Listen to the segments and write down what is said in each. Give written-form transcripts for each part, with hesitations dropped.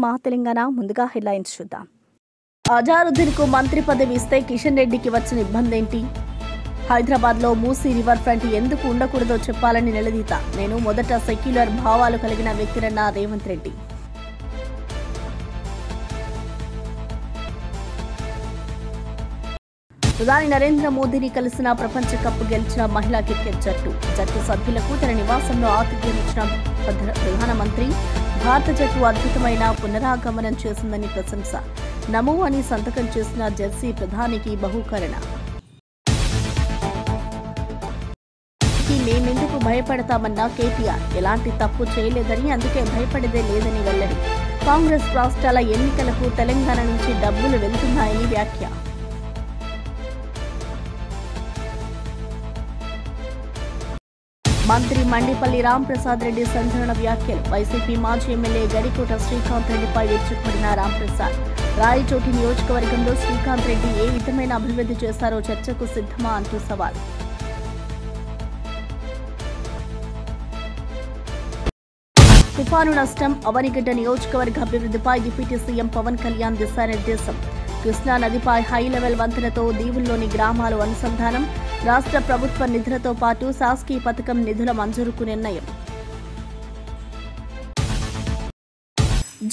మా తెలంగాణ ముందుగా హెడ్లైన్స్ చూద్దాం. అజారుద్దీన్కు మంత్రి పదవి ఇస్తే కిషన్ రెడ్డికి వచ్చిన ఇబ్బంది ఏంటి? హైదరాబాద్లో మూసీ రివర్ ఫ్రంట్ ఎందుకు ఉండకూడదో చెప్పాలని నిలదీత. నేను మొదట సెక్యులర్ భావాలు కలిగిన వ్యక్తిరన్న రేవంత్ రెడ్డి. ప్రధాని నరేంద్ర మోదీని కలిసిన ప్రపంచ కప్ గెలిచిన మహిళా క్రికెట్ జట్టు సభ్యులకు తన నివాసంలో ఆతిథ్యం ఇచ్చిన ప్రధానమంత్రి. భారత జట్టు అద్భుతమైన పునరాగమనం చేసిందని ప్రశంస. నమో అని సంతకం చేసిన జెర్సీ ప్రధానికి బహూకరణ. మేమెందుకు భయపడతామన్న కేటీఆర్. ఎలాంటి తప్పు చేయలేదని, అందుకే భయపడేదే లేదని వెల్లడి. కాంగ్రెస్ రాష్ట్రాల ఎన్నికలకు తెలంగాణ నుంచి డబ్బులు వెళ్తున్నాయని వ్యాఖ్య. మంత్రి మండిపల్లి రాంప్రసాద్ రెడ్డి సంచలన వ్యాఖ్యలు. వైసీపీ మాజీ ఎమ్మెల్యే గడికోట శ్రీకాంత్ రెడ్డిపై విరుచుకుపడిన రాంప్రసాద్. రాయచోటి నియోజకవర్గంలో శ్రీకాంత్ రెడ్డి ఏ విధమైన అభివృద్ధి చేశారో చర్చకు సిద్ధమా అంటూ సవాల్. తుఫాను నష్టం, అవనిగడ్డ నియోజకవర్గ అభివృద్ధిపై డిప్యూటీ సీఎం పవన్ కళ్యాణ్ దిశానిర్దేశం. కృష్ణా నదిపై హై లెవెల్ వంతెనతో దీవుల్లోని గ్రామాలు అనుసంధానం. రాష్ట్ర ప్రభుత్వ నిధులతో పాటు శాసకీయ పథకం నిధుల మంజూరుకు నిర్ణయం.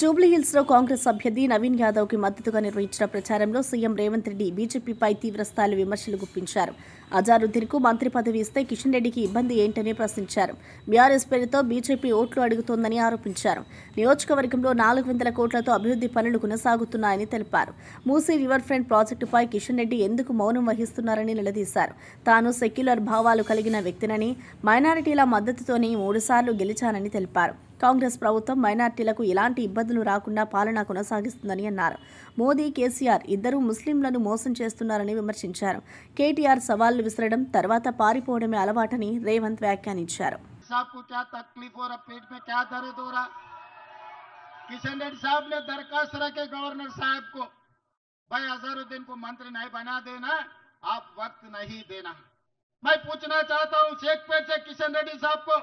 జూబ్లీహిల్స్లో కాంగ్రెస్ అభ్యర్థి నవీన్ యాదవ్కి మద్దతుగా నిర్వహించిన ప్రచారంలో సీఎం రేవంత్ రెడ్డి బీజేపీపై తీవ్రస్థాయి విమర్శలు గుప్పించారు. అజారుద్దీన్కు మంత్రి పదవి ఇస్తే కిషన్ రెడ్డికి ఇబ్బంది ఏంటని ప్రశ్నించారు. బీఆర్ఎస్ పేరుతో బీజేపీ ఓట్లు అడుగుతోందని ఆరోపించారు. నియోజకవర్గంలో 400 కోట్లతో అభివృద్ధి పనులు కొనసాగుతున్నాయని తెలిపారు. మూసీ రివర్ ఫ్రంట్ ప్రాజెక్టుపై కిషన్ రెడ్డి ఎందుకు మౌనం వహిస్తున్నారని నిలదీశారు. తాను సెక్యులర్ భావాలు కలిగిన వ్యక్తినని, మైనారిటీల మద్దతుతోనే 3 సార్లు గెలిచానని తెలిపారు. కాంగ్రెస్ ప్రభుత్వం మైనార్టీలకు ఎలాంటి ఇబ్బందులు రాకుండా పాలన కొనసాగిస్తుందని అన్నారు. మోదీ, కేసీఆర్ ఇద్దరూ ముస్లింలను మోసం చేస్తున్నారని విమర్శించారు. కేటీఆర్ సవాళ్లు విసరడం, తర్వాత పారిపోవడమే అలవాటని రేవంత్ వ్యాఖ్యానించారు. किशन रेड्डी साहब ने दरखास्त रखे गवर्नर साहब को, भाई अजहरुद्दीन को मंत्री नहीं बना देना, आप वक्त नहीं देना. मैं पूछना चाहता हूं शेखपेट से किशन रेड्डी साहब को,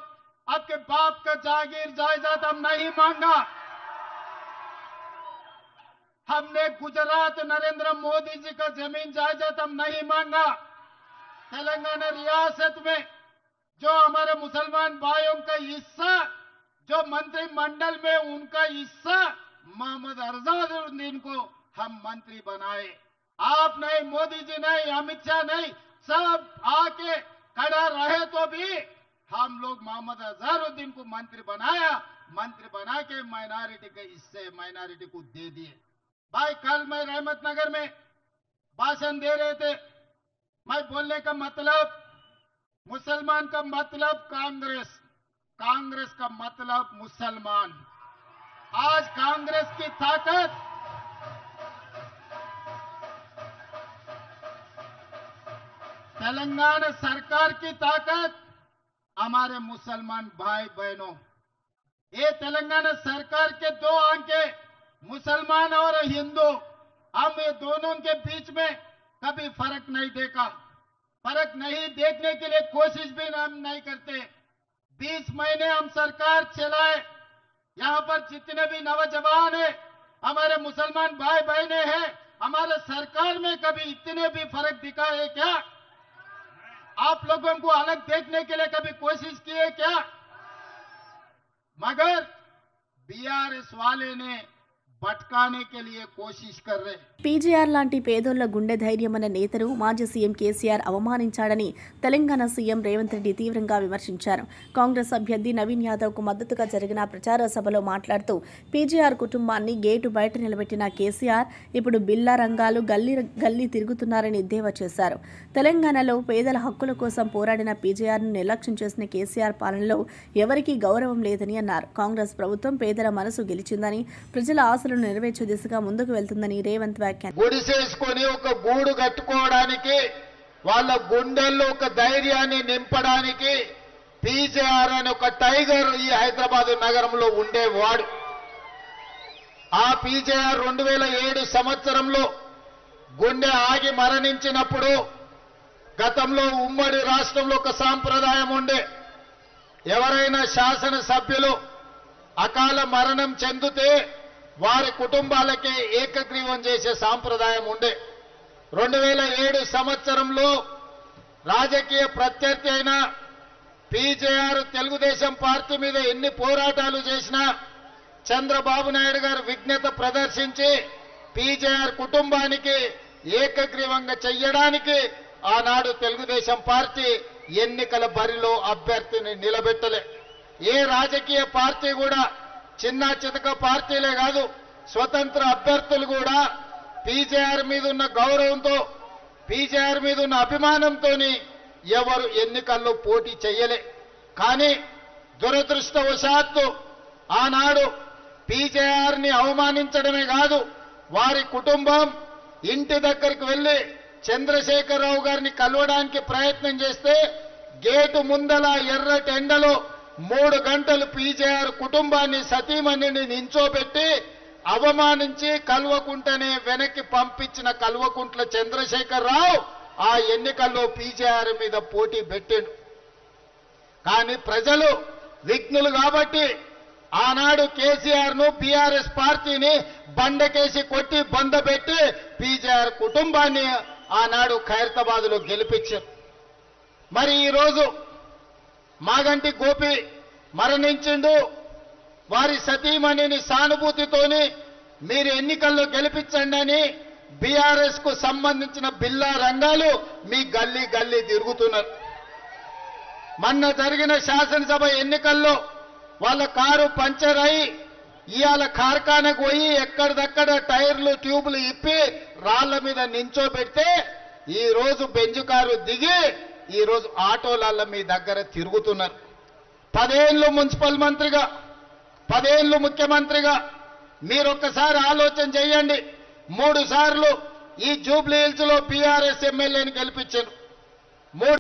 आपके बाप का जागीर जायदाद हम नहीं मांगा. हमने गुजरात नरेंद्र मोदी जी का जमीन जायदाद हम नहीं मांगा. तेलंगाना रियासत में जो हमारे मुसलमान भाइयों का हिस्सा, जो मंत्रिमंडल में उनका हिस्सा, मोहम्मद अजहरुद्दीन को हम मंत्री बनाए. आप नहीं, मोदी जी नहीं, अमित शाह नहीं, सब आके खड़ा रहे तो भी हम लोग मोहम्मद अजहरुद्दीन को मंत्री बनाया. मंत्री बना के माइनॉरिटी के हिस्से माइनॉरिटी को दे दिए. भाई कल मैं रहमत नगर में भाषण दे रहे थे. मैं बोलने का मतलब, मुसलमान का मतलब कांग्रेस, कांग्रेस का मतलब मुसलमान. आज कांग्रेस की ताकत, तेलंगाना सरकार की ताकत हमारे मुसलमान भाई बहनों. ये तेलंगाना सरकार के 2 आंखें, मुसलमान और हिंदू, हम ये दोनों के बीच में कभी फर्क नहीं देखा. फर्क नहीं देखने के लिए कोशिश भी हम नहीं करते. 20 महीने हम सरकार चलाए. यहाँ पर जितने भी नौजवान है, हमारे मुसलमान भाई बहने हैं, हमारे सरकार में कभी इतने भी फर्क दिखा है क्या? आप लोगों को अलग देखने के लिए कभी कोशिश की है क्या? मगर बीआरएस वाले ने भटकाने के लिए कोशिश कर रहे. పీజీఆర్ లాంటి పేదోళ్ల గుండె ధైర్యమన్న నేతను మాజీ సీఎం కేసీఆర్ అవమానించాడని తెలంగాణ సీఎం రేవంత్ రెడ్డి తీవ్రంగా విమర్శించారు. కాంగ్రెస్ అభ్యర్థి నవీన్ యాదవ్కు మద్దతుగా జరిగిన ప్రచార సభలో మాట్లాడుతూ పీజీఆర్ కుటుంబాన్ని గేటు బయట నిలబెట్టిన కేసీఆర్ ఇప్పుడు బిల్లా రంగాలు గల్లీ తిరుగుతున్నారని ఎద్దేవా చేశారు. తెలంగాణలో పేదల హక్కుల కోసం పోరాడిన పీజీఆర్ను నిర్లక్ష్యం చేసిన కేసీఆర్ పాలనలో ఎవరికీ గౌరవం లేదని అన్నారు. కాంగ్రెస్ ప్రభుత్వం పేదల మనసు గెలిచిందని, ప్రజల ఆశలను నెరవేర్చే దిశగా ముందుకు వెళ్తుందని రేవంత్ గుడిసేసుకొని ఒక గూడు కట్టుకోవడానికి, వాళ్ళ గుండెల్లో ఒక ధైర్యాన్ని నింపడానికి పీజీఆర్ అనే ఒక టైగర్ ఈ హైదరాబాద్ నగరంలో ఉండేవాడు. ఆ పీజీఆర్ 2007 సంవత్సరంలో గుండె ఆగి మరణించినప్పుడు, గతంలో ఉమ్మడి రాష్ట్రంలో ఒక సాంప్రదాయం ఉండే, ఎవరైనా శాసనసభ్యులు అకాల మరణం చెందితే వారి కుటుంబాలకి ఏకగ్రీవం చేసే సాంప్రదాయం ఉండే. 2007 సంవత్సరంలో రాజకీయ ప్రత్యర్థి అయిన పీజేఆర్ తెలుగుదేశం పార్టీ మీద ఎన్ని పోరాటాలు చేసినా చంద్రబాబు నాయుడు గారు విజ్ఞత ప్రదర్శించి పీజేఆర్ కుటుంబానికి ఏకగ్రీవంగా చెయ్యడానికి ఆనాడు తెలుగుదేశం పార్టీ ఎన్నికల బరిలో అభ్యర్థిని నిలబెట్టలే. ఏ రాజకీయ పార్టీ కూడా చిన్న చితక పార్టీలే కాదు, స్వతంత్ర అభ్యర్థులు కూడా పీజేఆర్ మీద ఉన్న గౌరవంతో, పీజేఆర్ మీద ఉన్న అభిమానంతో ఎవరు ఎన్నికల్లో పోటీ చేయలే. కానీ దురదృష్టవశాత్తు ఆనాడు పీజేఆర్ ని అవమానించడమే కాదు, వారి కుటుంబం ఇంటి దగ్గరికి వెళ్లి చంద్రశేఖరరావు గారిని కలవడానికి ప్రయత్నం చేస్తే గేటు ముందల ఎర్రటి ఎండలో 3 గంటలు పీజేఆర్ కుటుంబాన్ని సతీమణిని నించోబెట్టి అవమానించి కల్వకుంటనే వెనక్కి పంపించిన కల్వకుంట్ల చంద్రశేఖరరావు ఆ ఎన్నికల్లో పీజేఆర్ మీద పోటీ పెట్టిండు. కానీ ప్రజలు విఘ్నులు కాబట్టి ఆనాడు కేసీఆర్ ను బీఆర్ఎస్ పార్టీని బండకేసి కొట్టి బొందబెట్టి పీజేఆర్ కుటుంబాన్ని ఆనాడు ఖైరతాబాద్ లో గెలిపించారు. మరి ఈరోజు మాగంటి గోపి మరణించిండు, వారి సతీమణిని సానుభూతితోని మీరు ఎన్నికల్లో గెలిపించండి అని బీఆర్ఎస్ కు సంబంధించిన బిల్లా రంగాలు మీ గల్లీ గల్లీ తిరుగుతున్నారు. మొన్న జరిగిన శాసనసభ ఎన్నికల్లో వాళ్ళ కారు పంచర్ అయి ఇవాళ కార్ఖానకు పోయి ఎక్కడిదక్కడ టైర్లు ట్యూబులు ఇప్పి రాళ్ల మీద నించోబెడితే ఈ రోజు బెంజు కారు దిగి ఈ రోజు ఆటోల మీ దగ్గర తిరుగుతున్నారు. 10 ఏళ్లు మున్సిపల్ మంత్రిగా, 10 ఏళ్లు ముఖ్యమంత్రిగా మీరొక్కసారి ఆలోచన చేయండి. 3 సార్లు ఈ జూబ్లీ హిల్స్ లో బీఆర్ఎస్ ఎమ్మెల్యేని గెలిపించారు.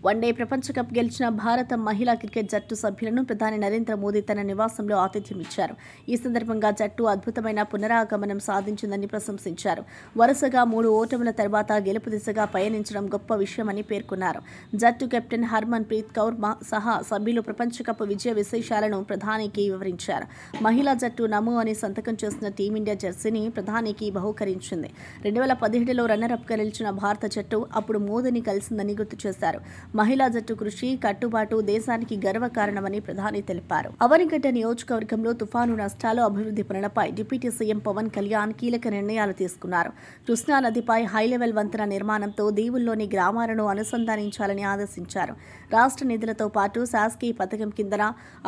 వన్డే ప్రపంచ కప్ గెలిచిన భారత మహిళా క్రికెట్ జట్టు సభ్యులను ప్రధాని నరేంద్ర మోదీ తన నివాసంలో ఆతిథ్యం ఇచ్చారు. ఈ సందర్భంగా జట్టు అద్భుతమైన పునరాగమనం సాధించిందని ప్రశంసించారు. వరుసగా 3 ఓటముల తర్వాత గెలుపు దిశగా పయనించడం గొప్ప విషయమని పేర్కొన్నారు. జట్టు కెప్టెన్ హర్మన్ ప్రీత్ కౌర్ సహా సభ్యులు ప్రపంచ కప్ విజయ విశేషాలను ప్రధానికి వివరించారు. మహిళా జట్టు నమో అని సంతకం చేసిన టీమిండియా జెర్సీని ప్రధానికి బహూకరించింది. 2017లో రన్నరప్ గా నిలిచిన భారత జట్టు అప్పుడు మోదీని కలిసిందని గుర్తు చేశారు. మహిళా జట్టు కృషి, కట్టుబాటు దేశానికి గర్వకారణమని ప్రధాని తెలిపారు. అవనిగడ్డ నియోజకవర్గంలో తుఫాను నష్టాలు, అభివృద్ధి పనులపై డిప్యూటీ సీఎం పవన్ కళ్యాణ్ కీలక నిర్ణయాలు తీసుకున్నారు. కృష్ణా నదిపై హైలెవెల్ వంతెన నిర్మాణంతో దీవుల్లోని గ్రామాలను అనుసంధానించాలని ఆదేశించారు. రాష్ట్ర నిధులతో పాటు శాసకీయ పథకం కింద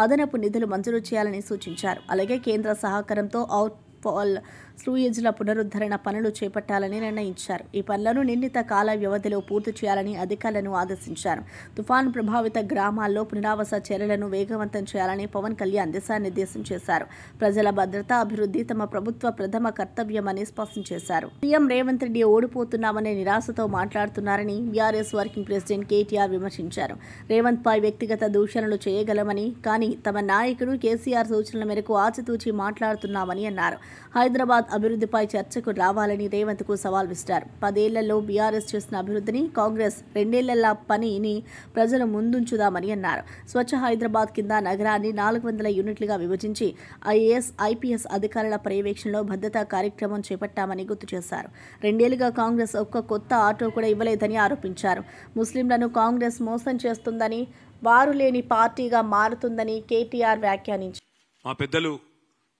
అదనపు నిధులు మంజూరు చేయాలని సూచించారు. అలాగే కేంద్ర సహకారంతో అవుట్ఫాల్ స్లూయిజ్ల పునరుద్ధరణ పనులు చేపట్టాలని నిర్ణయించారు. ఈ పనులను నిర్ణీత కాల వ్యవధిలో పూర్తి చేయాలని అధికారులను ఆదేశించారు. తుఫాను ప్రభావిత గ్రామాల్లో పునరావాస చర్యలను వేగవంతం చేయాలని పవన్ కళ్యాణ్ దిశానిర్దేశం చేశారు. ప్రజల భద్రత, అభివృద్ధి తమ ప్రభుత్వ ప్రథమ కర్తవ్యమని స్పష్టం చేశారు. సీఎం రేవంత్ రెడ్డి ఓడిపోతున్నామనే నిరాశతో మాట్లాడుతున్నారని బీఆర్ఎస్ వర్కింగ్ ప్రెసిడెంట్ కేటీఆర్ విమర్శించారు. రేవంత్ పై వ్యక్తిగత దూషణలు చేయగలమని, కానీ తమ నాయకుడు కేసీఆర్ సూచనల మేరకు ఆచితూచి మాట్లాడుతున్నామని అన్నారు. హైదరాబాద్ అభివృద్ధిపై చర్చకు రావాలని రేవంత్ కు సవాల్ విసిరారు. 10 ఏళ్లలో బీఆర్ఎస్ చేసిన అభివృద్ధిని, కాంగ్రెస్ 2 ఏళ్ల పనిని ప్రజల ముందుంచుదామని అన్నారు. స్వచ్ఛ హైదరాబాద్ కింద నగరాన్ని 400 యూనిట్లుగా విభజించి ఐఏఎస్, ఐపీఎస్ అధికారుల పర్యవేక్షణలో భద్రతా కార్యక్రమం చేపట్టామని గుర్తు చేశారు. 2 ఏళ్లుగా కాంగ్రెస్ ఒక్క కొత్త ఆటో కూడా ఇవ్వలేదని ఆరోపించారు. ముస్లింలను కాంగ్రెస్ మోసం చేస్తుందని, వారు లేని పార్టీగా మారుతుందని కేటీఆర్ వ్యాఖ్యానించారు. మా పెద్దలు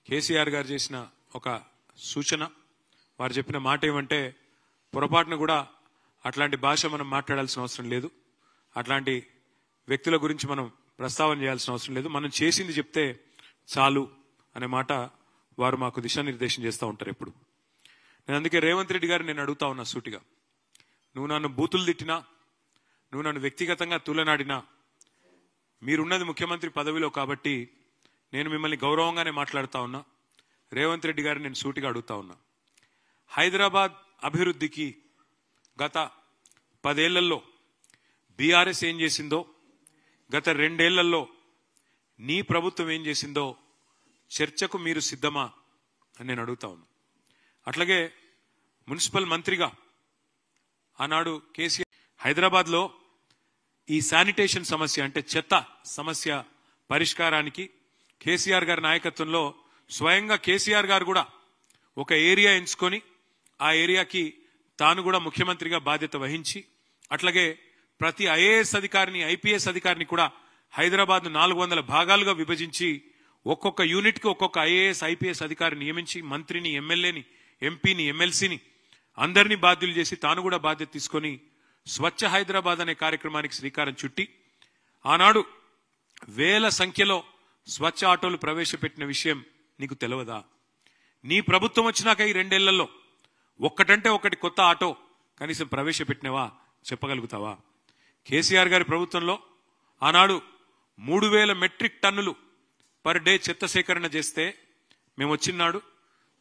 కేసీఆర్ గారు చేసిన ఒక సూచన, వారు చెప్పిన మాట ఏమంటే, పొరపాటును కూడా అట్లాంటి భాష మనం మాట్లాడాల్సిన అవసరం లేదు, అట్లాంటి వ్యక్తుల గురించి మనం ప్రస్తావన చేయాల్సిన అవసరం లేదు, మనం చేసింది చెప్తే చాలు అనే మాట వారు మాకు దిశానిర్దేశం చేస్తూ ఉంటారు ఎప్పుడు. నేను అందుకే రేవంత్ రెడ్డి గారు నేను అడుగుతా ఉన్నా సూటిగా, నువ్వు నన్ను బూతులు తిట్టినా, నువ్వు నన్ను వ్యక్తిగతంగా తులనాడినా, మీరున్నది ముఖ్యమంత్రి పదవిలో కాబట్టి నేను మిమ్మల్ని గౌరవంగానే మాట్లాడుతా ఉన్నా. రేవంత్ రెడ్డి గారిని నేను సూటిగా అడుగుతా ఉన్నా, హైదరాబాద్ అభివృద్ధికి గత 10 ఏళ్లలో బీఆర్ఎస్ ఏం చేసిందో, గత 2 ఏళ్లలో నీ ప్రభుత్వం ఏం చేసిందో చర్చకు మీరు సిద్ధమా అని నేను అడుగుతా ఉన్నా. అట్లాగే మున్సిపల్ మంత్రిగా ఆనాడు కేసీఆర్ హైదరాబాద్లో ఈ శానిటేషన్ సమస్య, అంటే చెత్త సమస్య పరిష్కారానికి కేసీఆర్ గారి నాయకత్వంలో స్వయంగా కేసీఆర్ గారు కూడా ఒక ఏరియా ఎంచుకొని ఆ ఏరియాకి తాను కూడా ముఖ్యమంత్రిగా బాధ్యత వహించి అట్లాగే ప్రతి ఐఏఎస్ అధికారిని ఐపీఎస్ అధికారిని కూడా హైదరాబాద్ 400 భాగాలుగా విభజించి ఒక్కొక్క యూనిట్ కి ఒక్కొక్క ఐఏఎస్ ఐపీఎస్ అధికారిని నియమించి మంత్రిని ఎమ్మెల్యేని ఎంపీని ఎమ్మెల్సీని అందరినీ బాధ్యులు చేసి తాను కూడా బాధ్యత తీసుకొని స్వచ్ఛ హైదరాబాద్ అనే కార్యక్రమానికి శ్రీకారం చుట్టి ఆనాడు వేల సంఖ్యలో స్వచ్ఛ ఆటోలు ప్రవేశపెట్టిన విషయం నీకు తెలియదా? నీ ప్రభుత్వం వచ్చినాక ఈ 2 ఏళ్లలో ఒక్కటంటే ఒకటి కొత్త ఆటో కనీసం ప్రవేశపెట్టినవా చెప్పగలుగుతావా? కేసీఆర్ గారి ప్రభుత్వంలో ఆనాడు 3000 మెట్రిక్ టన్నులు పర్ డే చెత్త సేకరణ చేస్తే మేము వచ్చినాడు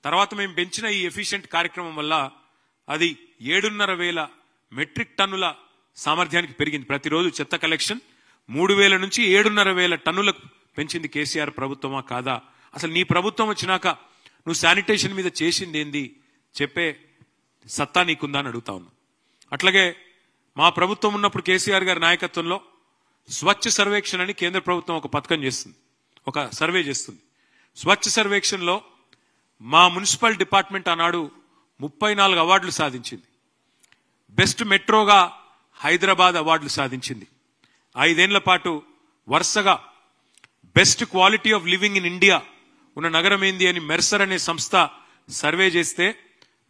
తర్వాత మేము పెంచిన ఈ ఎఫిషియెంట్ కార్యక్రమం వల్ల అది 7,500 మెట్రిక్ టన్నుల సామర్థ్యానికి పెరిగింది. ప్రతిరోజు చెత్త కలెక్షన్ 3,000 నుంచి 7,500 టన్నులకు పెంచింది కేసీఆర్ ప్రభుత్వమా కాదా? అసలు నీ ప్రభుత్వం వచ్చినాక నువ్వు శానిటేషన్ మీద చేసింది ఏంది చెప్పే సత్తా నీకుందా అని అడుగుతా ఉన్నా. అట్లాగే మా ప్రభుత్వం ఉన్నప్పుడు కేసీఆర్ గారి నాయకత్వంలో స్వచ్ఛ సర్వేక్షణ అని కేంద్ర ప్రభుత్వం ఒక పథకం చేస్తుంది, ఒక సర్వే చేస్తుంది. స్వచ్ఛ సర్వేక్షణలో మా మున్సిపల్ డిపార్ట్మెంట్ ఆనాడు 34 అవార్డులు సాధించింది. బెస్ట్ మెట్రోగా హైదరాబాద్ అవార్డులు సాధించింది. 5 ఏళ్ల పాటు వరుసగా best quality of living in India ఉన్న నగరం ఏంది అని మెర్సర్ అనే సంస్థ సర్వే చేస్తే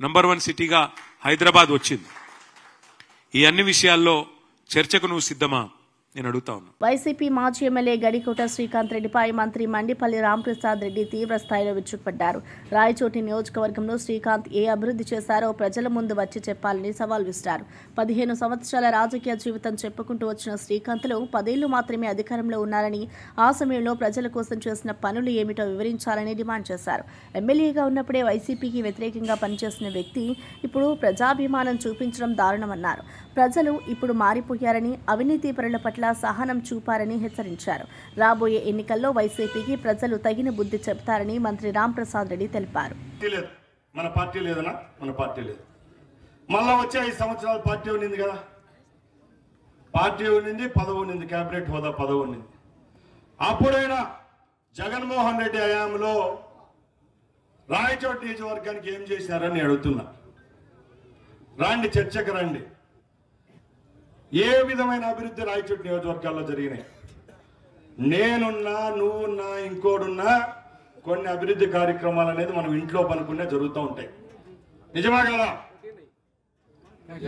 నంబర్ 1 సిటీగా హైదరాబాద్ వచ్చింది. ఈ అన్ని విషయాల్లో చర్చకు నువ్వు సిద్ధమా నేను అడుగుతా ఉన్నా. వైసీపీ మాజీ ఎమ్మెల్యే గడికోట శ్రీకాంత్ రెడ్డిపై మంత్రి మండిపల్లి రాంప్రసాద్ రెడ్డి తీవ్ర స్థాయిలో విరుచుకుపడ్డారు. రాయచోటి నియోజకవర్గంలో శ్రీకాంత్ ఏ అభివృద్ధి చేశారో ప్రజల ముందు వచ్చి చెప్పాలని సవాల్ విసిరారు. 15 సంవత్సరాల రాజకీయ జీవితం చెప్పుకుంటూ వచ్చిన శ్రీకాంత్లో 10 ఏళ్లు మాత్రమే అధికారంలో ఉన్నారని, ఆ సమయంలో ప్రజల కోసం చేసిన పనులు ఏమిటో వివరించాలని డిమాండ్ చేశారు. ఎమ్మెల్యేగా ఉన్నప్పుడే వైసీపీకి వ్యతిరేకంగా పనిచేసిన వ్యక్తి ఇప్పుడు ప్రజాభిమానం చూపించడం దారుణమన్నారు. ప్రజలు ఇప్పుడు మారిపోయారని, అవినీతి పరుల పట్ల సహనం చూపారని హెచ్చరించారు. రాబోయే ఎన్నికల్లో వైసీపీకి ప్రజలు తగిన బుద్ధి చెబుతారని మంత్రి రాంప్రసాద్ రెడ్డి తెలిపారు. మన పార్టీ లేదనా? మన పార్టీ లేదు. మళ్ళా వచ్చే 5 సంవత్సరాలు పార్టీ ఉన్నింది కదా, పార్టీ ఉన్నింది, పదవి ఉన్నింది, కేబినెట్ హోదా పదవి ఉన్నింది. అప్పుడైనా జగన్మోహన్ రెడ్డి హయాంలో రాయచోటి నియోజకవర్గానికి ఏం చేశారని అడుగుతున్నా. రండి, చర్చకు రండి. ఏ విధమైన అభివృద్ధి రాయచోటి నియోజకవర్గాల్లో జరిగినాయి? నేనున్నా, నువ్వున్నా, ఇంకోడున్నా కొన్ని అభివృద్ధి కార్యక్రమాలు అనేది మనం ఇంట్లో పనుకునే జరుగుతూ ఉంటాయి. నిజమా కదా?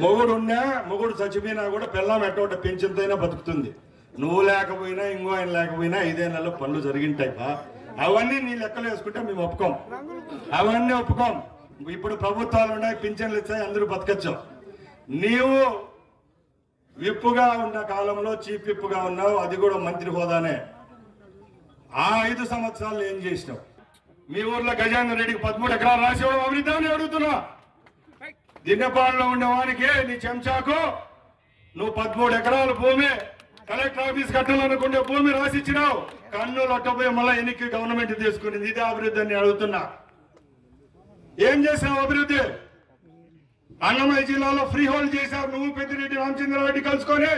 మొగుడు చచ్చిపోయినా కూడా పిల్లం ఎట్టోట పెంచింతైనా బతుకుతుంది. నువ్వు లేకపోయినా, ఇంకో ఆయన లేకపోయినా 5 ఏళ్లలో పనులు జరిగింటాయి. అవన్నీ నీ లెక్కలు వేసుకుంటే మేము ఒప్పుకోం, అవన్నీ ఒప్పుకోం. ఇప్పుడు ప్రభుత్వాలు ఉన్నాయి, పింఛన్లు ఇస్తాయి, అందరూ బతకచ్చు. నీవు విప్పుగా ఉన్న కాలంలో చీఫ్ విప్పుగా ఉన్నావు, అది కూడా మంత్రి హోదానే. ఆ 5 సంవత్సరాలు ఏం చేసినావు? మీ ఊర్లో గజేంద్ర రెడ్డికి 13 ఎకరాలు రాసేవాడు అభివృద్ధి అని అడుగుతున్నా. దిన్నపాడులో ఉండేవానికి నీ చెంచాకు నువ్వు 13 ఎకరాల భూమి కలెక్టర్ ఆఫీస్ కట్టాలనుకుంటే భూమి రాసిచ్చినావు. కన్నులు అట్టపోయి మళ్ళీ ఎన్నిక గవర్నమెంట్ తీసుకునింది. ఇదే అభివృద్ధి అని అడుగుతున్నా. ఏం చేసినావు అభివృద్ధి? అన్నమయ్య జిల్లాలో ఫ్రీ హోల్డ్ చేశారు. నువ్వు పెద్దిరెడ్డి రామచంద్రారెడ్డి కలుసుకొని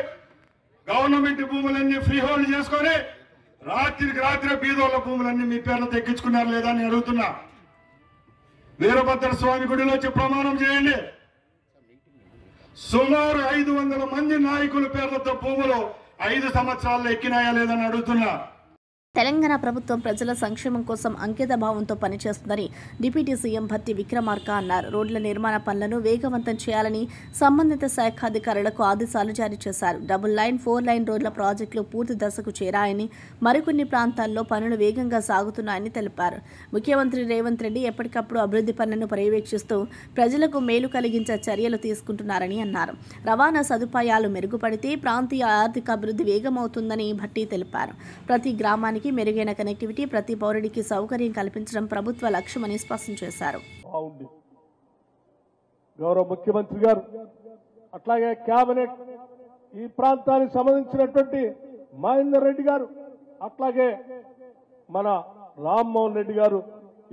గవర్నమెంట్ భూములన్నీ ఫ్రీ హోల్డ్ చేసుకొని రాత్రికి రాత్రి బీదోళ్ల భూములన్నీ మీ పేర్లతో ఎక్కించుకున్నారు లేదా అని అడుగుతున్నా. వీరభద్ర స్వామి గుడిలో వచ్చి ప్రమాణం చేయండి. సుమారు 500 మంది నాయకుల పేర్లతో భూములు 5 సంవత్సరాల్లో ఎక్కినాయా లేదని అడుగుతున్నా. తెలంగాణ ప్రభుత్వం ప్రజల సంక్షేమం కోసం అంకిత భావంతో పనిచేస్తుందని డిప్యూటీ సీఎం భట్టి విక్రమార్క అన్నారు. రోడ్ల నిర్మాణ పనులను వేగవంతం చేయాలని సంబంధిత శాఖాధికారులకు ఆదేశాలు జారీ చేశారు. 2 లైన్ 4 లైన్ రోడ్ల ప్రాజెక్టులు పూర్తి దశకు చేరాయని, మరికొన్ని ప్రాంతాల్లో పనులు వేగంగా సాగుతున్నాయని తెలిపారు. ముఖ్యమంత్రి రేవంత్ రెడ్డి ఎప్పటికప్పుడు అభివృద్ధి పనులను పర్యవేక్షిస్తూ ప్రజలకు మేలు కలిగించే చర్యలు తీసుకుంటున్నారని అన్నారు. రవాణా సదుపాయాలు మెరుగుపడితే ప్రాంతీయ ఆర్థిక అభివృద్ధి వేగమవుతుందని భట్టి తెలిపారు. ప్రతి గ్రామానికి మెరుగైన కనెక్టివిటీ, ప్రతి పౌరుడికి సౌకర్యం కల్పించడం ప్రభుత్వ లక్ష్యమని స్పష్టం చేశారు. గౌరవ ముఖ్యమంత్రి గారు అట్లాగే కేబినెట్ ఈ ప్రాంతానికి సంబంధించినటువంటి మహేందర్ రెడ్డి గారు, అట్లాగే మన రామ్మోహన్ రెడ్డి గారు,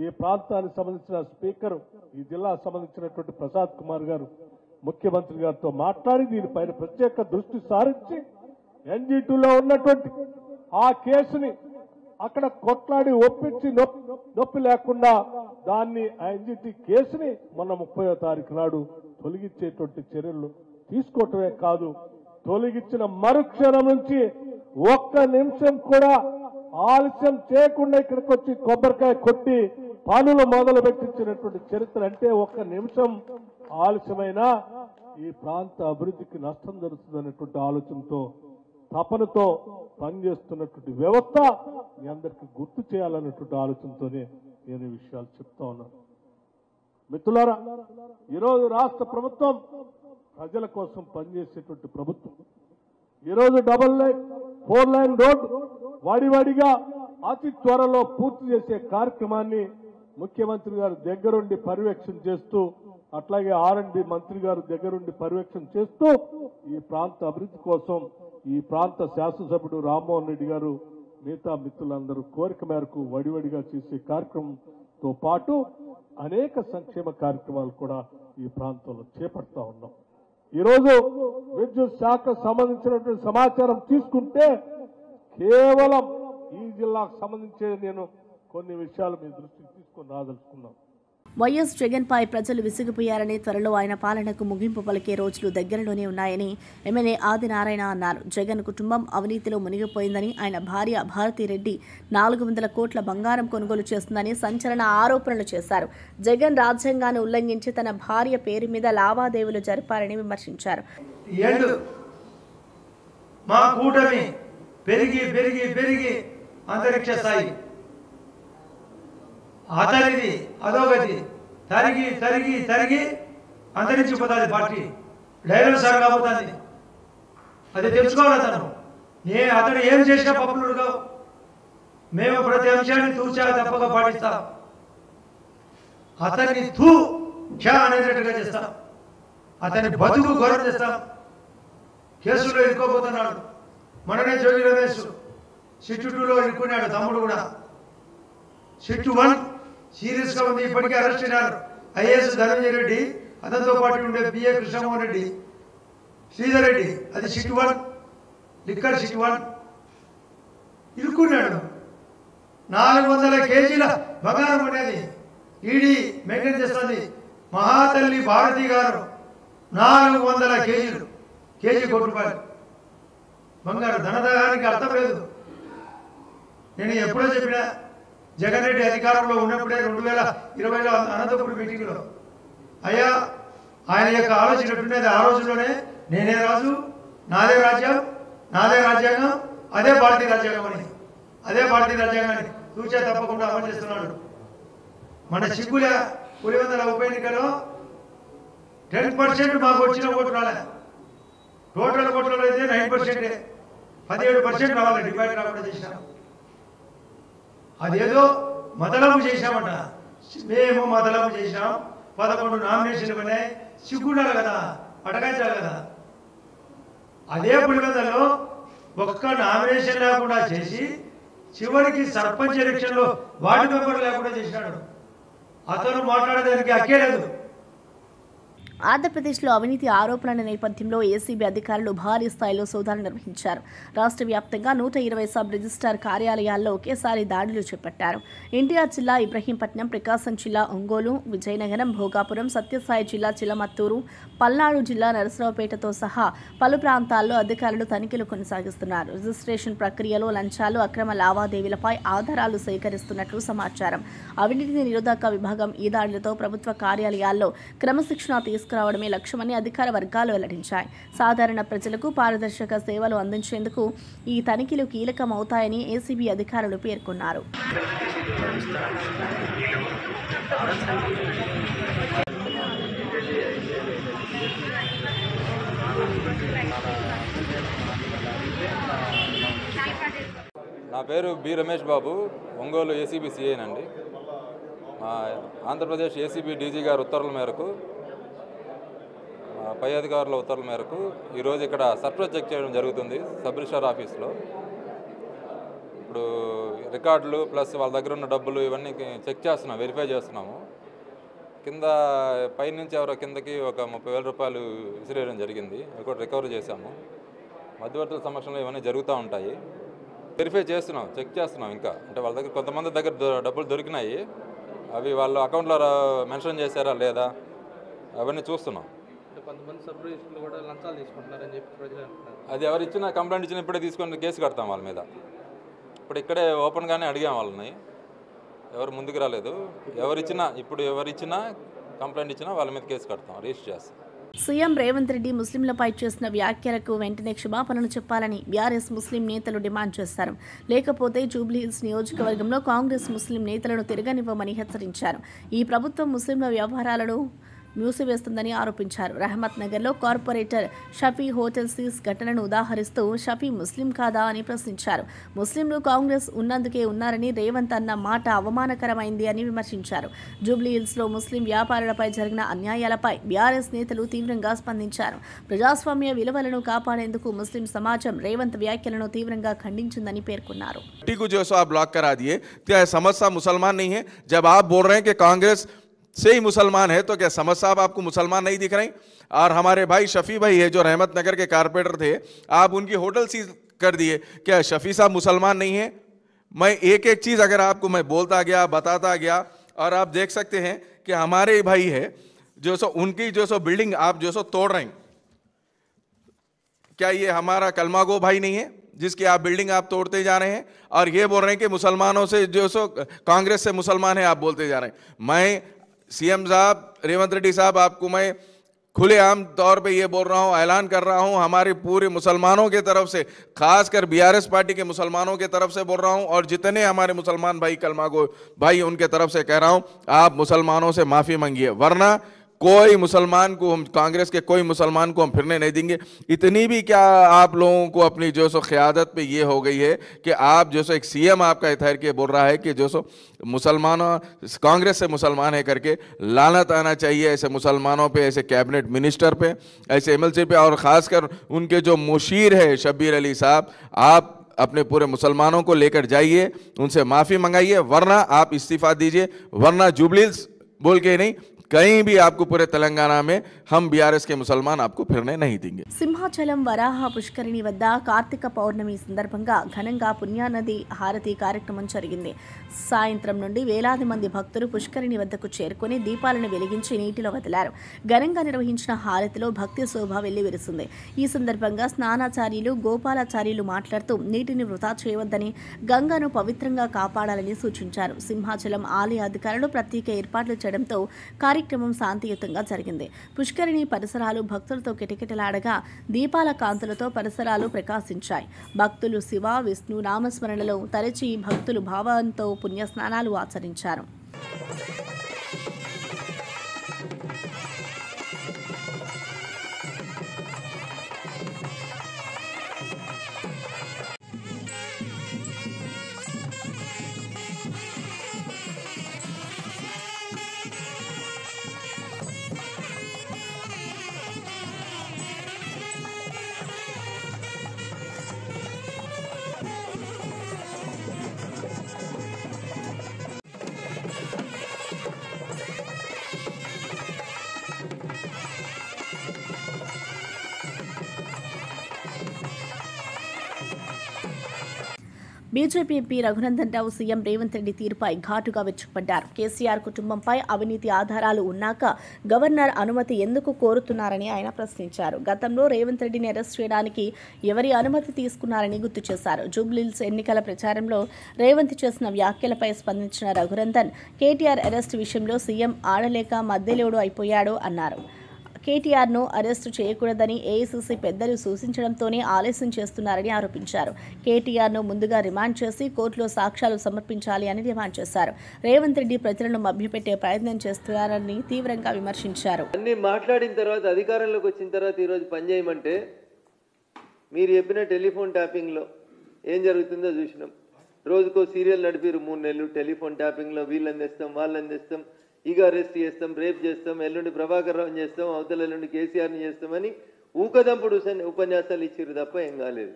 ఈ ప్రాంతానికి సంబంధించిన స్పీకర్, ఈ జిల్లాకు సంబంధించినటువంటి ప్రసాద్ కుమార్ గారు ముఖ్యమంత్రి గారితో మాట్లాడి దీనిపైన ప్రత్యేక దృష్టి సారించి NG2లో ఉన్నటువంటి ఆ కేసుని అక్కడ కొట్లాడి ఒప్పించి నొప్పి లేకుండా దాన్ని ఎన్జిటి కేసుని మొన్న 30వ తారీఖు నాడు తొలగించేటువంటి చర్యలు తీసుకోవటమే కాదు, తొలగించిన మరుక్షణం నుంచి ఒక్క నిమిషం కూడా ఆలస్యం చేయకుండా ఇక్కడికి వచ్చి కొబ్బరికాయ కొట్టి పనులు మొదలు పెట్టించినటువంటి చరిత్ర. అంటే ఒక్క నిమిషం ఆలస్యమైనా ఈ ప్రాంత అభివృద్ధికి నష్టం జరుగుతుందనేటువంటి ఆలోచనతో తపనతో పనిచేస్తున్నటువంటి వ్యవస్థ మీ అందరికీ గుర్తు చేయాలన్నటువంటి ఆలోచనతోనే నేను ఈ విషయాలు చెప్తా ఉన్నాను. మిత్రులారా, ఈరోజు రాష్ట్ర ప్రభుత్వం ప్రజల కోసం పనిచేసేటువంటి ప్రభుత్వం. ఈరోజు 4 లైన్ రోడ్ వాడివాడిగా అతి త్వరలో పూర్తి చేసే కార్యక్రమాన్ని ముఖ్యమంత్రి గారు దగ్గరుండి పర్యవేక్షణ చేస్తూ, అట్లాగే R&D మంత్రి గారు దగ్గరుండి పర్యవేక్షణ చేస్తూ ఈ ప్రాంత అభివృద్ధి కోసం ఈ ప్రాంత శాసనసభ్యుడు రామ్మోహన్ రెడ్డి గారు మిగతా మిత్రులందరూ కోరిక మేరకు వడివడిగా చేసే కార్యక్రమంతో పాటు అనేక సంక్షేమ కార్యక్రమాలు కూడా ఈ ప్రాంతంలో చేపడతా ఉన్నాం. ఈరోజు విద్యుత్ శాఖకు సంబంధించినటువంటి సమాచారం తీసుకుంటే కేవలం ఈ జిల్లాకు సంబంధించి నేను కొన్ని విషయాలు మీ దృష్టికి తీసుకొని రాదలుచుకున్నాం. వైఎస్ జగన్ పై ప్రజలు విసిగిపోయారని, త్వరలో ఆయన పాలనకు ముగింపు పలికే రోజులు దగ్గరలోనే ఉన్నాయని ఎమ్మెల్యే ఆదినారాయణ అన్నారు. జగన్ కుటుంబం అవినీతిలో మునిగిపోయిందని, ఆయన భార్య భారతిరెడ్డి 400 కోట్ల బంగారం కొనుగోలు చేస్తుందని సంచలన ఆరోపణలు చేశారు. జగన్ రాజ్యాంగాన్ని ఉల్లంఘించి తన భార్య పేరు మీద లావాదేవీలు జరిపారని విమర్శించారు. మా కూటమి పెరిగి పెరిగి పెరిగి అంతరిక్ష స్థాయి, అతనిది అధోగతి, తరిగి తరిగి తరిగి అంతరించిపోతుంది. పార్టీ డైనోసార్ కాబోతుంది. అది తెలుసుకోవాలి. అతను ఏం చేసినా పప్పులుగా మేము ప్రతి అంశాన్ని తూచా తప్పగా పాటిస్తాం. అతన్ని తూ క్ష అనేటట్టుగా చేస్తాం. అతని బతుకు గౌరవం చేస్తాం. కేసులో ఇరుక్కోబోతున్నాడు. మననే జోగి రమేష్ సిట్టు 2లో ఇరుక్కున్నాడు. తమ్ముడు కూడా సిట్టు 1 సీరియస్ గా ఉంది. ఇప్పటికే అరెస్ట్ అయినారు ఐఏఎస్ ధనంజయ రెడ్డి, అతనితో పాటు ఉండే బిఏ కృష్ణమోహన్ రెడ్డి, శ్రీధర్ రెడ్డి. అది సిట్టు 1, లిక్కర్ సిట్టు 1 ఇరుక్కున్నాడు. 400 కేజీల బంగారం అనేది ఈడీ మెయింటైన్ చేస్తుంది. మహాతల్లి భారతి గారు 400 కేజీలు, కేజీ ₹1 బంగారు. ధనదానికి అర్థం లేదు. నేను ఎప్పుడో చెప్పినా, జగన్ రెడ్డి అధికారంలో ఉన్నప్పుడే 2020లో అనంతపురం మీటింగ్లో, అయ్యా ఆయన యొక్క ఆలోచన ఎట్టుండేది, ఆ రోజుల్లోనే నేనే రాజు, నాదే రాజ్యం, నాదే రాజ్యాంగం, అదే భారతీయ రాజ్యాంగం అని, అదే భారతీయ రాజ్యాంగాన్ని తూచా తప్పకుండా అమలు చేస్తున్నాడు. మన సిగ్గుల పులివెందుల ఉప ఎన్నికలో 10% మాకు వచ్చిన ఓటు రాలే. టోటల్ ఓట్లలో అయితే 9%, 17% రావాలి. డివైడ్ రాకుండా చేసినాం. అదేదో మతలబు చేశామట. మేము మతలబు చేశాం. 11 నామినేషన్లు ఉన్నాయి. సిగ్గుండాలి కదా, అటకాయించాలి కదా. అదే పులివెందులలో ఒక్క నామినేషన్ లేకుండా చేసి చివరికి సర్పంచ్ ఎలక్షన్లో వార్డు మెంబర్ లేకుండా చేసినాడు. అతను మాట్లాడేదానికి హక్కే లేదు. ఆంధ్రప్రదేశ్లో అవినీతి ఆరోపణల నేపథ్యంలో ఏసీబీ అధికారులు భారీ స్థాయిలో సోదాలు నిర్వహించారు. రాష్ట్ర వ్యాప్తంగా 120 సబ్ రిజిస్ట్రార్ కార్యాలయాల్లో ఒకేసారి దాడులు చేపట్టారు. ఎన్టీఆర్ జిల్లా ఇబ్రహీంపట్నం, ప్రకాశం జిల్లా ఒంగోలు, విజయనగరం, భోగాపురం, సత్యసాయి జిల్లా చిలమత్తూరు, పల్నాడు జిల్లా నరసరావుపేటతో సహా పలు ప్రాంతాల్లో అధికారులు తనిఖీలు కొనసాగిస్తున్నారు. రిజిస్ట్రేషన్ ప్రక్రియలో లంచాలు, అక్రమ లావాదేవీలపై ఆధారాలు సేకరిస్తున్నట్లు సమాచారం. అవినీతి నిరోధక విభాగం ఈ దాడులతో ప్రభుత్వ కార్యాలయాల్లో క్రమశిక్షణ తీసుకురావడమే లక్ష్యమని అధికార వర్గాలు వెల్లడించాయి. సాధారణ ప్రజలకు పారదర్శక సేవలు అందించేందుకు ఈ తనిఖీలు కీలకమవుతాయని ఏసీబీ అధికారులు పేర్కొన్నారు. నా పేరు బి రమేష్ బాబు, ఒంగోలు ఏసీబీ సిఐనండి. మా ఆంధ్రప్రదేశ్ ఏసీబీ డీజీ గారి ఉత్తర్వుల మేరకు, పై అధికారుల ఉత్తర్వుల మేరకు ఈరోజు ఇక్కడ సర్ప్రైజ్ చెక్ చేయడం జరుగుతుంది సబ్ రిజిస్ట్రార్ ఆఫీస్లో. ఇప్పుడు రికార్డులు ప్లస్ వాళ్ళ దగ్గర ఉన్న డబ్బులు ఇవన్నీ చెక్ చేస్తున్నాం, వెరిఫై చేస్తున్నాము. కింద పైనుంచి ఎవరో కిందకి ఒక 30,000 రూపాయలు విసిరేయడం జరిగింది. అవి కూడా రికవర్ చేశాము. మధ్యవర్తుల సమక్షంలో ఇవన్నీ జరుగుతూ ఉంటాయి. వెరిఫై చేస్తున్నాం, చెక్ చేస్తున్నాం. ఇంకా అంటే వాళ్ళ దగ్గర కొంతమంది దగ్గర డబ్బులు దొరికినాయి, అవి వాళ్ళ అకౌంట్లో మెన్షన్ చేశారా లేదా అవన్నీ చూస్తున్నాం. కొంతమంది సబ్ రిజిస్టర్లు కూడా లంచాలు తీసుకుంటున్నారని చెప్పి ప్రజలు అంటున్నారు. అది ఎవరు ఇచ్చినా కంప్లైంట్ ఇచ్చినా ఇప్పుడే తీసుకొని కేసు కడతాం వాళ్ళ మీద. ఇప్పుడు ఇక్కడే ఓపెన్గానే అడిగాం వాళ్ళని, ఎవరు ముందుకు రాలేదు. ఎవరిచ్చినా కంప్లైంట్ ఇచ్చినా వాళ్ళ మీద కేసు కడతాం, రిజిస్టర్ చేస్తాం. సీఎం రేవంత్ రెడ్డి ముస్లింలపై చేసిన వ్యాఖ్యలకు వెంటనే క్షమాపణలు చెప్పాలని బీఆర్ఎస్ ముస్లిం నేతలు డిమాండ్ చేశారు. లేకపోతే జూబ్లీహిల్స్ నియోజకవర్గంలో కాంగ్రెస్ ముస్లిం నేతలను తిరగనివ్వమని హెచ్చరించారు. ఈ ప్రభుత్వం ముస్లింల వ్యవహారాలను మూసివేస్తుందని ఆరోపించారు. రహమత్ నగర్లో కార్పొరేటర్ షఫీ హోటల్ సీజ్ ఘటనను ఉదాహరిస్తూ షఫీ ముస్లిం కాదా అని ప్రశ్నించారు. ముస్లింలు కాంగ్రెస్ ఉన్నందుకే ఉన్నారని రేవంత్ అన్న మాట అవమానకరమైంది అని విమర్శించారు. జూబ్లీహిల్స్లో ముస్లిం వ్యాపారులపై జరిగిన అన్యాయాలపై బీఆర్ఎస్ నేతలు తీవ్రంగా స్పందించారు. ప్రజాస్వామ్య విలువలను కాపాడేందుకు ముస్లిం సమాజం రేవంత్ వ్యాఖ్యలను తీవ్రంగా ఖండించిందని పేర్కొన్నారు. जब आप बोल रहे हैं कि कांग्रेस से ही मुसलमान है तो क्या समझ साहब आपको मुसलमान नहीं दिख रहे? और हमारे भाई शफी भाई है जो रहमत नगर के कारपोरेटर थे, आप उनकी होटल सीज कर दिए, क्या शफी साहब मुसलमान नहीं है? मैं एक एक चीज़ अगर आपको मैं बोलता गया, बताता गया, और आप देख सकते हैं कि हमारे भाई है जो सो उनकी जो सो बिल्डिंग आप जो सो तोड़ रहे हैं, क्या ये हमारा कलमागो भाई नहीं है जिसकी आप बिल्डिंग आप तोड़ते जा रहे हैं और ये बोल रहे हैं कि मुसलमानों से जो सो कांग्रेस से मुसलमान है आप बोलते जा रहे हैं? मैं सीएम साहब रेवंत रेड्डी साहब आपको मैं खुलेआम तौर पे ये बोल रहा हूँ, ऐलान कर रहा हूँ, हमारे पूरे मुसलमानों के तरफ से, खासकर बीआरएस पार्टी के मुसलमानों के तरफ से बोल रहा हूँ, और जितने हमारे मुसलमान भाई कलमागो भाई उनके तरफ से कह रहा हूँ, आप मुसलमानों से माफ़ी मांगिए, वरना कोई मुसलमान को हम कांग्रेस के कोई मुसलमान को हम फिरने नहीं देंगे। इतनी भी क्या आप लोगों को अपनी जो सो क़यादत पे ये हो गई है कि आप जो सो एक सीएम आपका ठहर के बोल रहा है कि जो सो मुसलमानों कांग्रेस से मुसलमान है करके लानत आना चाहिए ऐसे मुसलमानों पे, ऐसे कैबिनेट मिनिस्टर पे, ऐसे एमएलसी पे, और ख़ासकर उनके जो मुशीर है शब्बीर अली साहब, आप अपने पूरे मुसलमानों को लेकर जाइए, उनसे माफ़ी मंगाइए, वरना आप इस्तीफ़ा दीजिए, वरना जुबलीहिल्स बोल के नहीं कहीं भी आपको पूरे तेलंगाना में हम बीआरएस के मुसलमान आपको फिरने नहीं देंगे। సింహాచలం వరాహ పుష్కరిణి వద్ద కార్తీక పౌర్ణమి సందర్భంగా ఘనంగా పుణ్యానది హారతి కార్యక్రమం జరిగింది. సాయంత్రం నుండి వేలాది మంది భక్తులు పుష్కరిణి వద్దకు చేరుకుని దీపాలను వెలిగించి నీటిలో వదిలారు. ఘనంగా నిర్వహించిన హారతిలో భక్తి శోభ వెల్లివిరిసింది. ఈ సందర్భంగా స్నానాచార్యులు గోపాలాచార్యులు మాట్లాడుతూ నీటిని వృధా చేయవద్దని, గంగను పవిత్రంగా కాపాడాలని సూచించారు. సింహాచలం ఆలయ అధికారులు ప్రత్యేక ఏర్పాట్లు చేయడంతో కార్యక్రమం శాంతియుతంగా జరిగింది. పుష్కరిణి పరిసరాలు భక్తులతో కిటకిటలాడగా దీపాల కాంతులతో పరిసరాలు ప్రకాశించాయి. భక్తులు శివ విష్ణు నామస్మరణలో తరచి భక్తులు భావంతో పుణ్యస్నానాలు ఆచరించారు. BJP MP Raghunandan Rao CM Revanth Reddy తీరుపై ఘాటుగా విరుచుకుపడ్డారు. కేసీఆర్ కుటుంబంపై అవినీతి ఆధారాలు ఉన్నాక గవర్నర్ అనుమతి ఎందుకు కోరుతున్నారని ఆయన ప్రశ్నించారు. గతంలో రేవంత్ రెడ్డిని అరెస్ట్ చేయడానికి ఎవరి అనుమతి తీసుకున్నారని గుర్తు చేశారు. జూబ్లీహిల్స్ ఎన్నికల ప్రచారంలో రేవంత్ చేసిన వ్యాఖ్యలపై స్పందించిన రఘునందన్ కేటీఆర్ అరెస్ట్ విషయంలో సీఎం ఆడలేక మధ్యలోడు అయిపోయాడు అన్నారు. కేటీఆర్ను అరెస్టు చేయకూడదని ఏఐసీసీ పెద్దలు సూచించడంతోనే ఆలస్యం చేస్తున్నారని ఆరోపించారు. కేటీఆర్ను ముందుగా రిమాండ్ చేసి కోర్టులో సాక్ష్యాలు సమర్పించాలి అని డిమాండ్ చేశారు. రేవంత్ రెడ్డి ప్రజలను మభ్యపెట్టే ప్రయత్నం చేస్తున్నారని తీవ్రంగా విమర్శించారు. అన్ని మాట్లాడిన తర్వాత అధికారంలోకి వచ్చిన తర్వాత ఈరోజు పనిచేయమంటే మీరు చెప్పిన టెలిఫోన్ ట్యాపింగ్లో ఏం జరుగుతుందో చూసినాం. రోజుకో సీరియల్ నడిపిరు 3 నెలలు టెలిఫోన్ ట్యాపింగ్లో, వీళ్ళని తెస్తాం వాళ్ళని తెస్తాం, ఇక అరెస్ట్ చేస్తాం, రేప్ చేస్తాం, ఎల్లుండి ప్రభాకర్ రావుని చేస్తాం, అవతల ఎల్లుండి కేసీఆర్ని చేస్తామని ఊకదంపుడు ఉపన్యాసాలు ఇచ్చిర్రు తప్ప ఏం కాలేదు.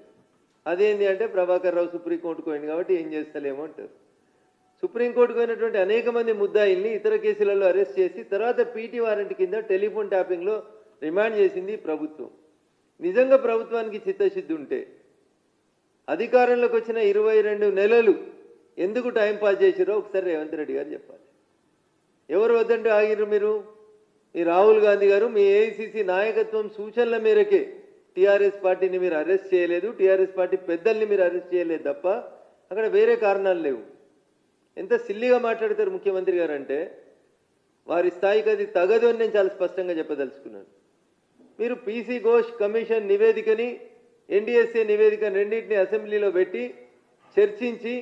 అదేంటి అంటే ప్రభాకర్ రావు సుప్రీంకోర్టుకు పోయింది కాబట్టి ఏం చేస్తలేమో అంటారు. సుప్రీంకోర్టుకు పోయినటువంటి అనేక మంది ముద్దాయిల్ని ఇతర కేసులలో అరెస్ట్ చేసి తర్వాత పీటీ వారెంట్ కింద టెలిఫోన్ ట్యాపింగ్లో రిమాండ్ చేసింది ప్రభుత్వం. నిజంగా ప్రభుత్వానికి చిత్తశుద్ధి ఉంటే అధికారంలోకి వచ్చిన 22 నెలలు ఎందుకు టైం పాస్ చేసిరో ఒకసారి రేవంత్ రెడ్డి గారు చెప్పాలి. ఎవరు వద్దంటే ఆగిరు మీరు? ఈ రాహుల్ గాంధీ గారు మీ ఏఐసిసి నాయకత్వం సూచనల మేరకే టీఆర్ఎస్ పార్టీని మీరు అరెస్ట్ చేయలేదు, టీఆర్ఎస్ పార్టీ పెద్దల్ని మీరు అరెస్ట్ చేయలేదు తప్ప అక్కడ వేరే కారణాలు లేవు. ఎంత సిల్లిగా మాట్లాడతారు ముఖ్యమంత్రి గారు అంటే వారి స్థాయికి అది తగదు అని నేను చాలా స్పష్టంగా చెప్పదలుచుకున్నాను. మీరు పీసీ ఘోష్ కమిషన్ నివేదికని ఎన్డీఎస్ఏ నివేదిక రెండింటిని అసెంబ్లీలో పెట్టి చర్చించి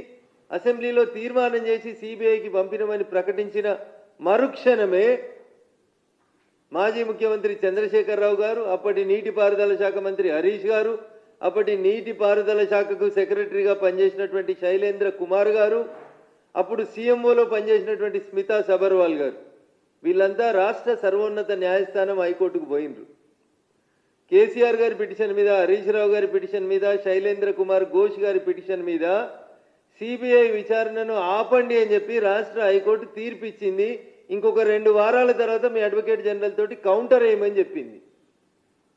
అసెంబ్లీలో తీర్మానం చేసి సిబిఐకి పంపినమని ప్రకటించిన మరుక్షణమే మాజీ ముఖ్యమంత్రి చంద్రశేఖరరావు గారు, అప్పటి నీటిపారుదల శాఖ మంత్రి హరీష్ గారు, అప్పటి నీటిపారుదల శాఖకు సెక్రటరీగా పనిచేసినటువంటి శైలేంద్ర కుమార్ గారు, అప్పుడు సీఎంఓలో పనిచేసినటువంటి స్మితా సబర్వాల్ గారు, వీళ్ళంతా రాష్ట్ర సర్వోన్నత న్యాయస్థానం హైకోర్టుకు పోయినరు. కేసీఆర్ గారి పిటిషన్ మీద, హరీష్ రావు గారి పిటిషన్ మీద, శైలేంద్ర కుమార్ ఘోష్ గారి పిటిషన్ మీద సిబిఐ విచారణను ఆపండి అని చెప్పి రాష్ట్ర హైకోర్టు తీర్పు ఇచ్చింది. ఇంకొక 2 వారాల తర్వాత మీ అడ్వకేట్ జనరల్ తోటి కౌంటర్ వేయమని చెప్పింది.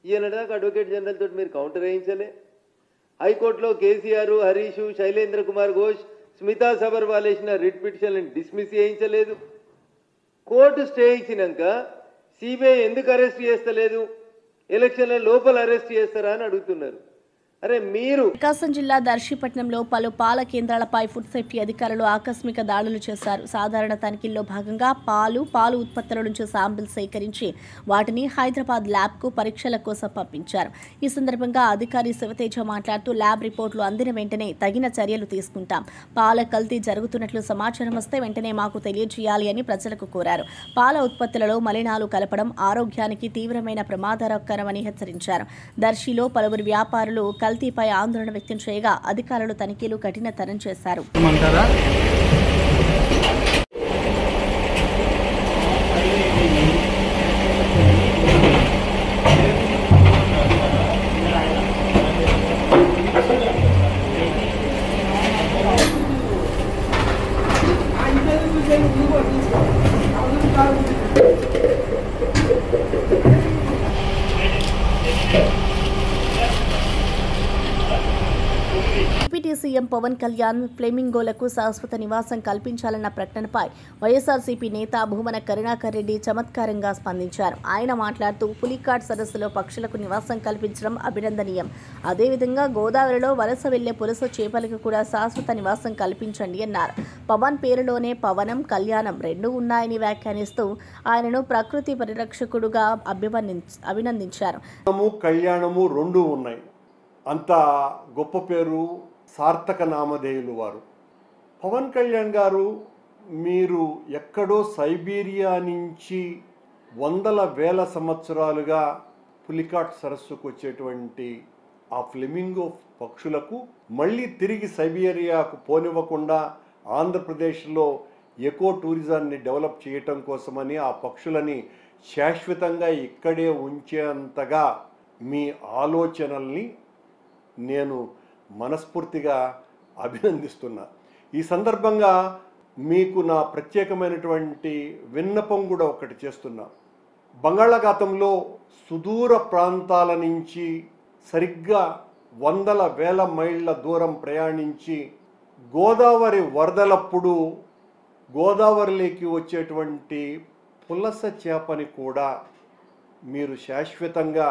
ఈయనదాకా అడ్వకేట్ జనరల్ తోటి మీరు కౌంటర్ వేయించలే. హైకోర్టులో కేసీఆర్, హరీష్, శైలేంద్ర కుమార్ ఘోష్, స్మితా సబర్వాల్ వేసిన రిట్ పిటిషన్లను డిస్మిస్ చేయించలేదు. కోర్టు స్టే ఇచ్చినాక సిబిఐ ఎందుకు అరెస్ట్ చేస్తలేదు? ఎలక్షన్ల లోపల అరెస్ట్ చేస్తారా అని అడుగుతున్నారు. అరే మీరు ప్రకాశం జిల్లా దర్శిపట్నంలో పలు పాల కేంద్రాలపై ఫుడ్ సేఫ్టీ అధికారులు ఆకస్మిక దాడులు చేశారు. సాధారణ తనిఖీల్లో భాగంగా పాలు ఉత్పత్తుల నుంచి శాంపిల్ సేకరించి వాటిని హైదరాబాద్ ల్యాబ్కు పరీక్షల కోసం పంపించారు. ఈ సందర్భంగా అధికారి శివతేజ మాట్లాడుతూ ల్యాబ్ రిపోర్టులు అందిన వెంటనే తగిన చర్యలు తీసుకుంటాం. పాల కల్తీ జరుగుతున్నట్లు సమాచారం వస్తే వెంటనే మాకు తెలియజేయాలి అని ప్రజలకు కోరారు. పాల ఉత్పత్తులలో మలినాలు కలపడం ఆరోగ్యానికి తీవ్రమైన ప్రమాదకరమని హెచ్చరించారు. దర్శిలో పలువురు వ్యాపారులు కల్తీపై ఆందోళన వ్యక్తం చేయగా అధికారులు తనిఖీలు కఠినతరం చేశారు. డిప్యూటీ సీఎం పవన్ కళ్యాణ్ ఫ్లెమింగోలకు శాశ్వత నివాసం కల్పించాలన్న ప్రకటనపై వైఎస్ఆర్సీపీ నేత భూమన కరుణాకర్ రెడ్డి చమత్కారంగా స్పందించారు. ఆయన మాట్లాడుతూ పులికాట్ సరస్సులో పక్షులకు నివాసం కల్పించడం అభినందనీయం. అదేవిధంగా గోదావరిలో వలస వెళ్లే పులస చేపలకు కూడా శాశ్వత నివాసం కల్పించండి అన్నారు. పవన్ పేరులోనే పవనం, కళ్యాణం రెండూ ఉన్నాయని వ్యాఖ్యానిస్తూ ఆయనను ప్రకృతి పరిరక్షకుడుగా అభినందించారు. కళ్యాణము రెండూ ఉన్నాయి. అంత గొప్ప పేరు, సార్థక నామధేయులు వారు. పవన్ కళ్యాణ్ గారు, మీరు ఎక్కడో సైబీరియా నుంచి వందల వేల సంవత్సరాలుగా పులికాట్ సరస్సుకు వచ్చేటువంటి ఆ ఫ్లెమింగో పక్షులకు మళ్ళీ తిరిగి సైబీరియాకు పోనివ్వకుండా ఆంధ్రప్రదేశ్లో ఎకో టూరిజాన్ని డెవలప్ చేయటం కోసమని ఆ పక్షులని శాశ్వతంగా ఇక్కడే ఉంచేంతగా మీ ఆలోచనల్ని నేను మనస్ఫూర్తిగా అభినందిస్తున్నా. ఈ సందర్భంగా మీకు నా ప్రత్యేకమైనటువంటి విన్నపం కూడా ఒకటి చేస్తున్నా. బంగాళాఖాతంలో సుదూర ప్రాంతాల నుంచి సరిగ్గా వందల వేల మైళ్ళ దూరం ప్రయాణించి గోదావరి వరదలప్పుడు గోదావరిలోకి వచ్చేటువంటి పులస చేపని కూడా మీరు శాశ్వతంగా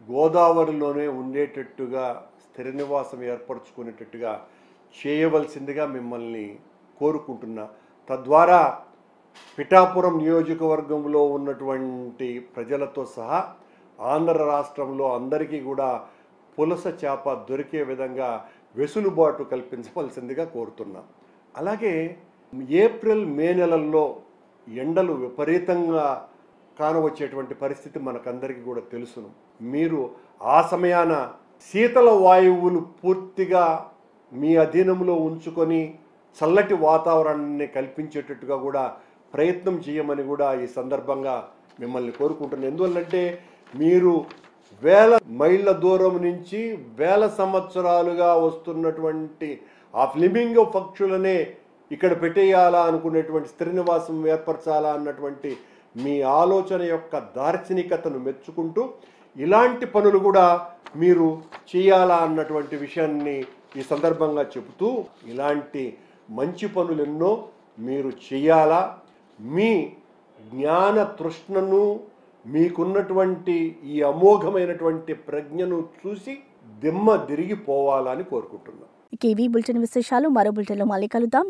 గోదావరిలోనే ఉండేటట్టుగా స్థిర నివాసం ఏర్పరచుకునేటట్టుగా చేయవలసిందిగా మిమ్మల్ని కోరుకుంటున్నా. తద్వారా పిఠాపురం నియోజకవర్గంలో ఉన్నటువంటి ప్రజలతో సహా ఆంధ్ర రాష్ట్రంలో అందరికీ కూడా పులస చేప దొరికే విధంగా వెసులుబాటు కల్పించవలసిందిగా కోరుతున్నా. అలాగే ఏప్రిల్, మే నెలల్లో ఎండలు విపరీతంగా కానవచ్చేటువంటి పరిస్థితి మనకందరికీ కూడా తెలుసును. మీరు ఆ సమయాన శీతల వాయువులు పూర్తిగా మీ అధీనంలో ఉంచుకొని చల్లటి వాతావరణాన్ని కల్పించేటట్టుగా కూడా ప్రయత్నం చేయమని కూడా ఈ సందర్భంగా మిమ్మల్ని కోరుకుంటున్నాను. ఎందువల్లంటే మీరు వేల మైళ్ళ దూరం నుంచి వేల సంవత్సరాలుగా వస్తున్నటువంటి ఆ ఫ్లెమింగో పక్షులనే ఇక్కడ పెట్టేయాలా అనుకునేటువంటి స్థిర నివాసం ఏర్పరచాలా అన్నటువంటి మీ ఆలోచన యొక్క దార్శనికతను మెచ్చుకుంటూ ఇలాంటి పనులు కూడా మీరు చేయాలా అన్నటువంటి విషయాన్ని ఈ సందర్భంగా చెబుతూ ఇలాంటి మంచి పనులెన్నో మీరు చేయాలా, మీ జ్ఞాన తృష్ణను, మీకున్నటువంటి ఈ అమోఘమైనటువంటి ప్రజ్ఞను చూసి దిమ్మ తిరిగిపోవాలని కోరుకుంటున్నాను. ఇవి బులెటిన్ విశేషాలు. మరో బులెటిన్లో మళ్ళీ కలుద్దాం.